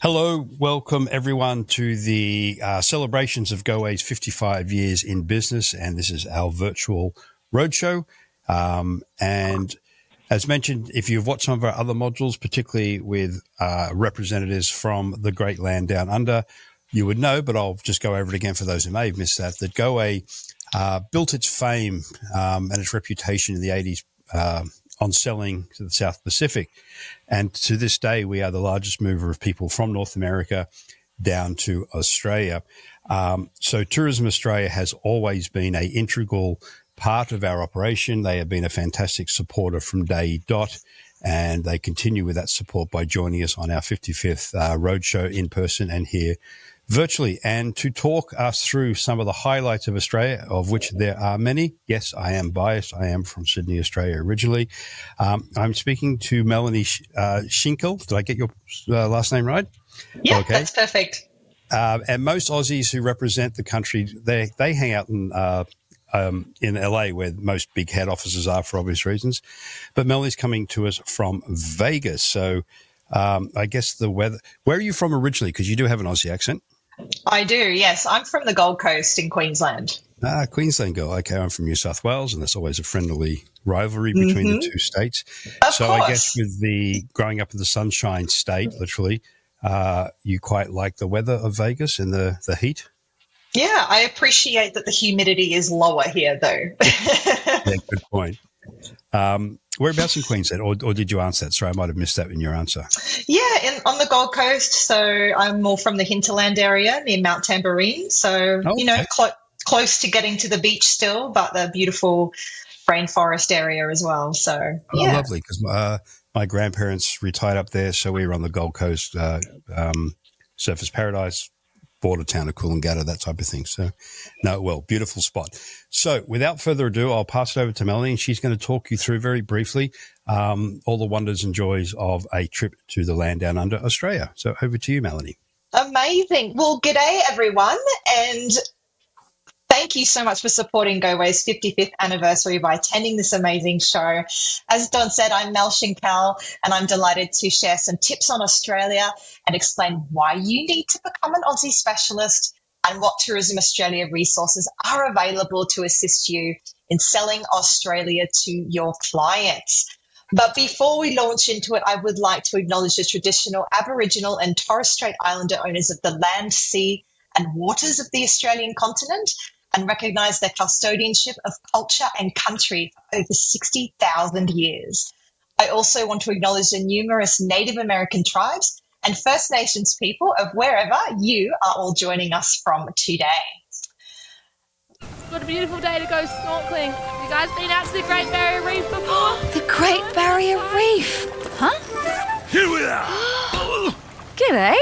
Hello, welcome everyone to the celebrations of GoA's 55 years in business, and this is our virtual roadshow. And as mentioned, if you've watched some of our other modules, particularly with representatives from the great land down under, you would know, but I'll just go over it again for those who may have missed that GoA built its fame and its reputation in the 80s on selling to the South Pacific. And to this day, we are the largest mover of people from North America down to Australia. So Tourism Australia has always been an integral part of our operation. They have been a fantastic supporter from day dot, and they continue with that support by joining us on our 55th roadshow in person and here virtually. And to talk us through some of the highlights of Australia, of which there are many. Yes, I am biased. I am from Sydney, Australia originally. I'm speaking to Melanie Schinkel. Did I get your last name right? Yeah, okay. That's perfect. And most Aussies who represent the country, they hang out in LA, where most big head offices are for obvious reasons. But Melanie's coming to us from Vegas. So I guess the weather. Where are you from originally? Because you do have an Aussie accent. I do, yes. I'm from the Gold Coast in Queensland. Queensland girl. Okay, I'm from New South Wales, and there's always a friendly rivalry between the two states. Of course. I guess with the growing up in the Sunshine State, literally, you quite like the weather of Vegas and the heat? Yeah, I appreciate that the humidity is lower here, though. Yeah, good point. Whereabouts in Queensland, or did you answer that? Sorry, I might have missed that in your answer. Yeah, on the Gold Coast. So I'm more from the hinterland area near Mount Tamborine. So, close to getting to the beach still, but the beautiful rainforest area as well. So, yeah. Oh, lovely, because my grandparents retired up there, so we were on the Gold Coast, Surfers Paradise, border town of Coolangatta, that type of thing. So, beautiful spot. So, without further ado, I'll pass it over to Melanie, and she's going to talk you through very briefly all the wonders and joys of a trip to the land down under Australia. So, over to you, Melanie. Amazing. Well, g'day, everyone, and thank you so much for supporting GoA's 55th anniversary by attending this amazing show. As Don said, I'm Mel Schinkel, and I'm delighted to share some tips on Australia and explain why you need to become an Aussie specialist and what Tourism Australia resources are available to assist you in selling Australia to your clients. But before we launch into it, I would like to acknowledge the traditional Aboriginal and Torres Strait Islander owners of the land, sea, and waters of the Australian continent, and recognise their custodianship of culture and country for over 60,000 years. I also want to acknowledge the numerous Native American tribes and First Nations people of wherever you are all joining us from today. What a beautiful day to go snorkeling. Have you guys been out to the Great Barrier Reef before? The Great Barrier Reef? Huh? Here we are. G'day.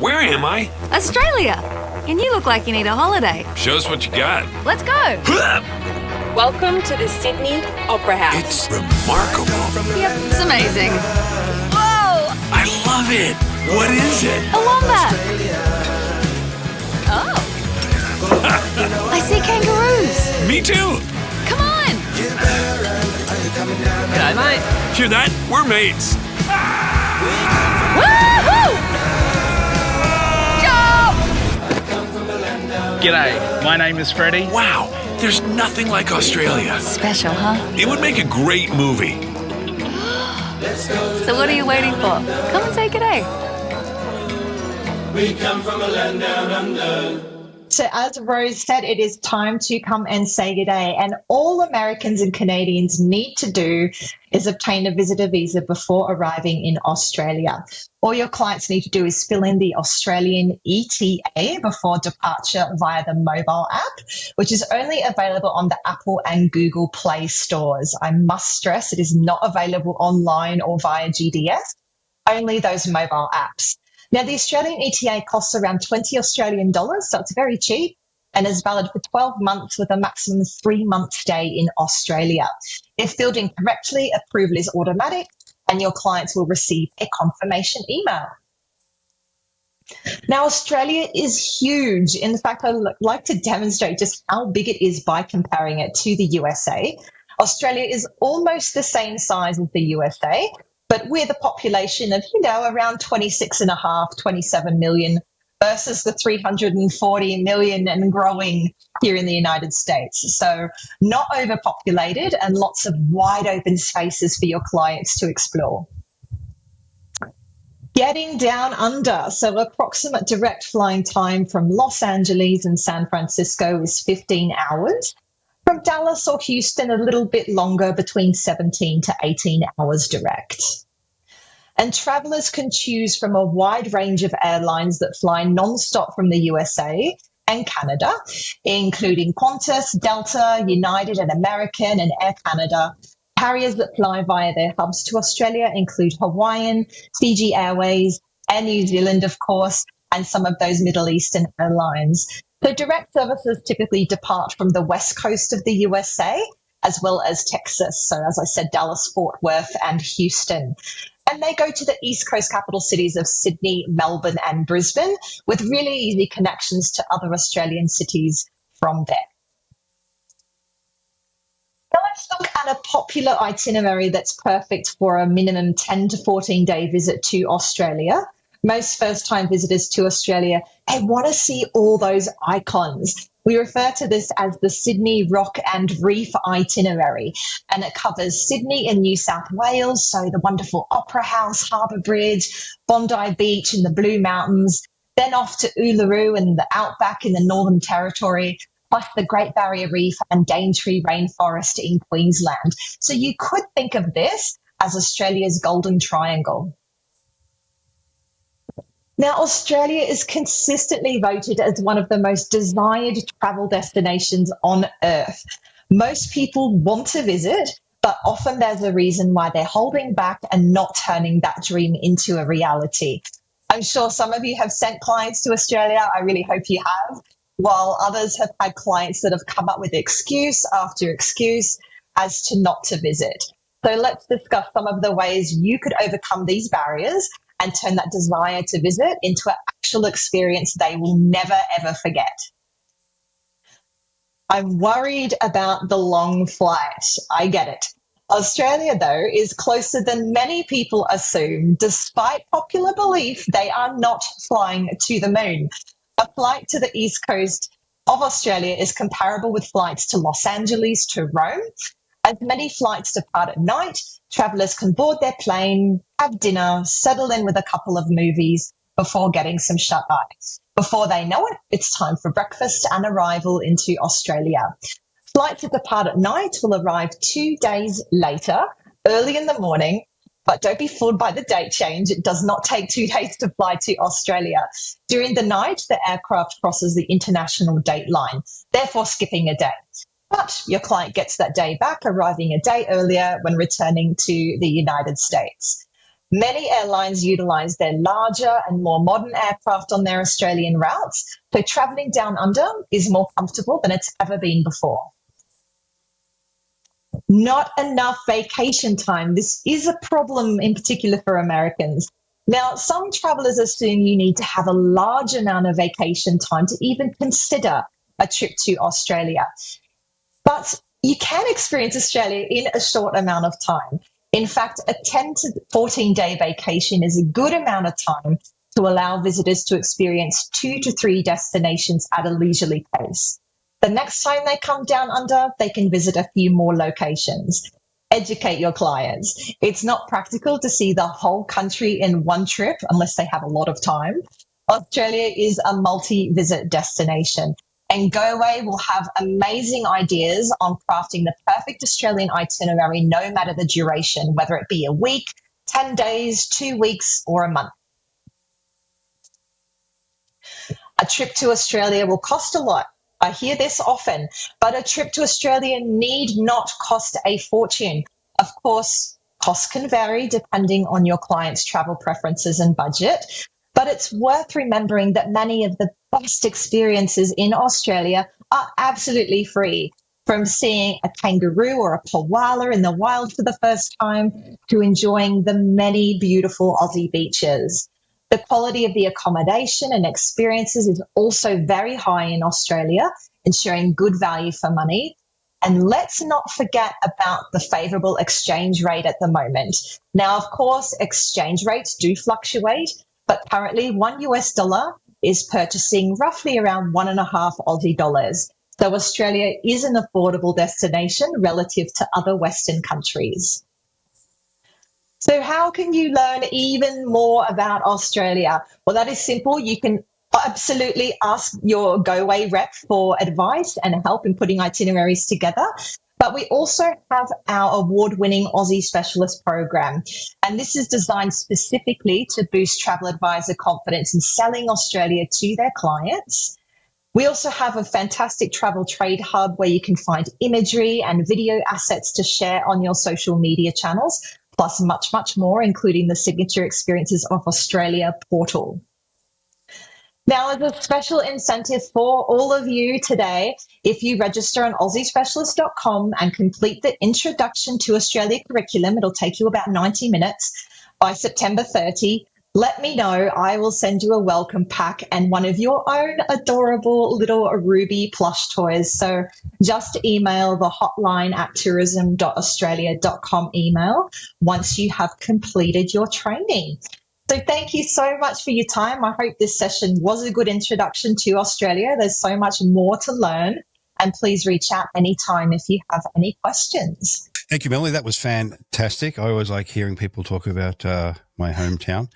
Where am I? Australia. And you look like you need a holiday. Show us what you got. Let's go. Welcome to the Sydney Opera House. It's remarkable. Yep, it's amazing. Whoa! I love it. What is it? A wombat. Oh. I see kangaroos. Me too. Come on. G'day, mate. Hear that? We're mates. Woohoo! G'day, my name is Freddie. Wow, there's nothing like Australia. Special, huh? It would make a great movie. So what are you waiting for? Come and say g'day. We come from a land down under. So as Rose said, it is time to come and say good day. And all Americans and Canadians need to do is obtain a visitor visa before arriving in Australia. All your clients need to do is fill in the Australian ETA before departure via the mobile app, which is only available on the Apple and Google Play stores. I must stress it is not available online or via GDS, only those mobile apps. Now, the Australian ETA costs around 20 Australian dollars, so it's very cheap and is valid for 12 months with a maximum 3-month stay in Australia. If filled in correctly, approval is automatic and your clients will receive a confirmation email. Now, Australia is huge. In fact, I'd like to demonstrate just how big it is by comparing it to the USA. Australia is almost the same size as the USA, But with a population of, around 26.5, 27 million versus the 340 million and growing here in the United States. So not overpopulated and lots of wide open spaces for your clients to explore. Getting down under. So approximate direct flying time from Los Angeles and San Francisco is 15 hours. From Dallas or Houston, a little bit longer, between 17 to 18 hours direct. And travelers can choose from a wide range of airlines that fly non-stop from the USA and Canada, including Qantas, Delta, United and American and Air Canada. Carriers that fly via their hubs to Australia include Hawaiian, Fiji Airways, Air New Zealand, of course, and some of those Middle Eastern airlines. So direct services typically depart from the west coast of the USA, as well as Texas. So as I said, Dallas, Fort Worth, and Houston. And they go to the East Coast capital cities of Sydney, Melbourne, and Brisbane, with really easy connections to other Australian cities from there. Now let's look at a popular itinerary that's perfect for a minimum 10 to 14-day visit to Australia. Most first-time visitors to Australia, they want to see all those icons. We refer to this as the Sydney Rock and Reef itinerary, and it covers Sydney in New South Wales, so the wonderful Opera House, Harbour Bridge, Bondi Beach in the Blue Mountains, then off to Uluru in the outback in the Northern Territory, plus the Great Barrier Reef and Daintree Rainforest in Queensland. So you could think of this as Australia's Golden Triangle. Now, Australia is consistently voted as one of the most desired travel destinations on Earth. Most people want to visit, but often there's a reason why they're holding back and not turning that dream into a reality. I'm sure some of you have sent clients to Australia. I really hope you have, while others have had clients that have come up with excuse after excuse as to not to visit. So let's discuss some of the ways you could overcome these barriers and turn that desire to visit into an actual experience they will never, ever forget. I'm worried about the long flight. I get it. Australia, though, is closer than many people assume. Despite popular belief, they are not flying to the moon. A flight to the east coast of Australia is comparable with flights to Los Angeles to Rome. As many flights depart at night, travellers can board their plane, have dinner, settle in with a couple of movies before getting some shut-eye. Before they know it, it's time for breakfast and arrival into Australia. Flights that depart at night will arrive 2 days later, early in the morning, but don't be fooled by the date change. It does not take 2 days to fly to Australia. During the night, the aircraft crosses the international date line, therefore skipping a day. But your client gets that day back, arriving a day earlier when returning to the United States. Many airlines utilise their larger and more modern aircraft on their Australian routes, so travelling down under is more comfortable than it's ever been before. Not enough vacation time. This is a problem in particular for Americans. Now, some travellers assume you need to have a large amount of vacation time to even consider a trip to Australia. But you can experience Australia in a short amount of time. In fact, a 10 to 14-day vacation is a good amount of time to allow visitors to experience 2 to 3 destinations at a leisurely pace. The next time they come down under, they can visit a few more locations. Educate your clients. It's not practical to see the whole country in one trip unless they have a lot of time. Australia is a multi-visit destination. And GoAway will have amazing ideas on crafting the perfect Australian itinerary, no matter the duration, whether it be a week, 10 days, 2 weeks, or a month. A trip to Australia will cost a lot. I hear this often, but a trip to Australia need not cost a fortune. Of course, costs can vary depending on your client's travel preferences and budget. But it's worth remembering that many of the best experiences in Australia are absolutely free, from seeing a kangaroo or a koala in the wild for the first time to enjoying the many beautiful Aussie beaches. The quality of the accommodation and experiences is also very high in Australia, ensuring good value for money. And let's not forget about the favorable exchange rate at the moment. Now, of course, exchange rates do fluctuate, but currently $1 is purchasing roughly around 1.5 Aussie dollars. So Australia is an affordable destination relative to other Western countries. So how can you learn even more about Australia? Well, that is simple. You can absolutely ask your GoAway rep for advice and help in putting itineraries together. But we also have our award-winning Aussie Specialist program. And this is designed specifically to boost travel advisor confidence in selling Australia to their clients. We also have a fantastic travel trade hub where you can find imagery and video assets to share on your social media channels, plus much, much more, including the Signature Experiences of Australia portal. Now, as a special incentive for all of you today, if you register on aussiespecialist.com and complete the Introduction to Australia curriculum, it'll take you about 90 minutes by September 30. Let me know. I will send you a welcome pack and one of your own adorable little Ruby plush toys. So just email the hotline at tourism.australia.com email once you have completed your training. So thank you so much for your time. I hope this session was a good introduction to Australia. There's so much more to learn. And please reach out anytime if you have any questions. Thank you, Melanie. That was fantastic. I always like hearing people talk about my hometown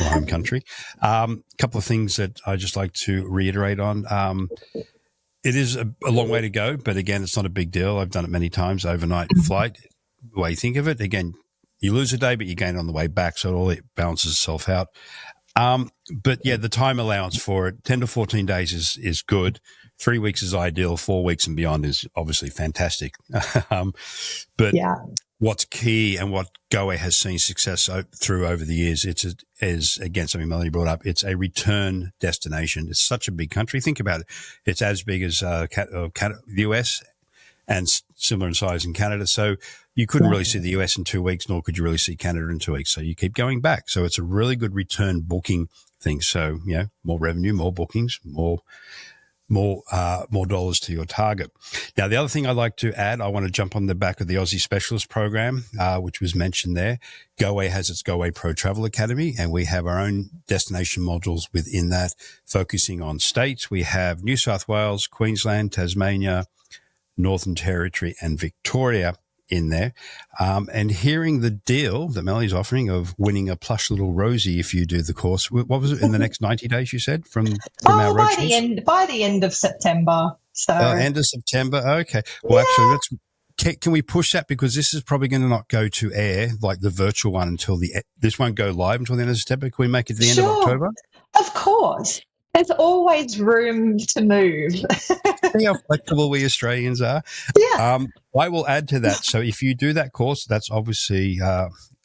or home country. Couple of things that I just like to reiterate on. It is a long way to go, but again, it's not a big deal. I've done it many times, overnight flight. The way you think of it, again, you lose a day, but you gain on the way back, so it all balances itself out. But yeah, the time allowance for it, 10 to 14 days is good. 3 weeks is ideal. 4 weeks and beyond is obviously fantastic. But yeah, what's key and what GoAway has seen success through over the years, is again something Melanie brought up. It's a return destination. It's such a big country. Think about it. It's as big as the US and similar in size in Canada. So you couldn't really see the US in 2 weeks, nor could you really see Canada in 2 weeks. So you keep going back. So it's a really good return booking thing. So, you know, more revenue, more bookings, more dollars to your target. Now, the other thing I'd like to add, I want to jump on the back of the Aussie Specialist program, which was mentioned there. GoAway has its GoAway Pro Travel Academy, and we have our own destination modules within that, focusing on states. We have New South Wales, Queensland, Tasmania, Northern Territory, and Victoria in there. And hearing the deal that Melanie's offering of winning a plush little Rosie if you do the course. What was it, in the next 90 days, you said, from our roadshows? By the end of September. So end of September. Okay. Well, actually, can we push that, because this is probably going to not go to air, like the virtual one, until this won't go live until the end of September. Can we make it to the end of October? Of course. There's always room to move. See how flexible we Australians are. Yeah. I will add to that. So if you do that course, that's obviously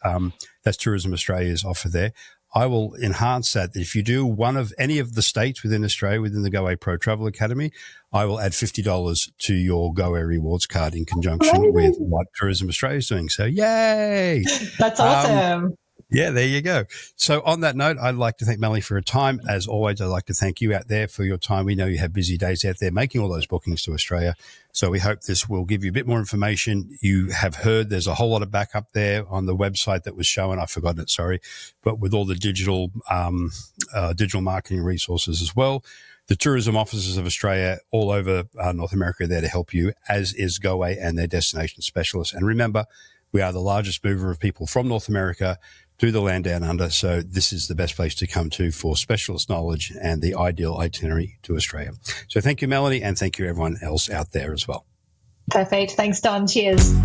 that's Tourism Australia's offer there. I will enhance that. If you do one of any of the states within Australia, within the GoAway Pro Travel Academy, I will add $50 to your GoAway rewards card in conjunction with what Tourism Australia is doing. So yay! That's awesome. Yeah, there you go. So on that note, I'd like to thank Melanie for her time. As always, I'd like to thank you out there for your time. We know you have busy days out there making all those bookings to Australia. So we hope this will give you a bit more information. You have heard there's a whole lot of backup there on the website that was shown. I've forgotten it, sorry. But with all the digital marketing resources as well. The tourism offices of Australia all over North America are there to help you, as is GoAway and their destination specialists. And remember, we are the largest mover of people from North America to the land down under. So this is the best place to come to for specialist knowledge and the ideal itinerary to Australia. So thank you, Melanie, and thank you everyone else out there as well. Perfect. Thanks, Don. Cheers.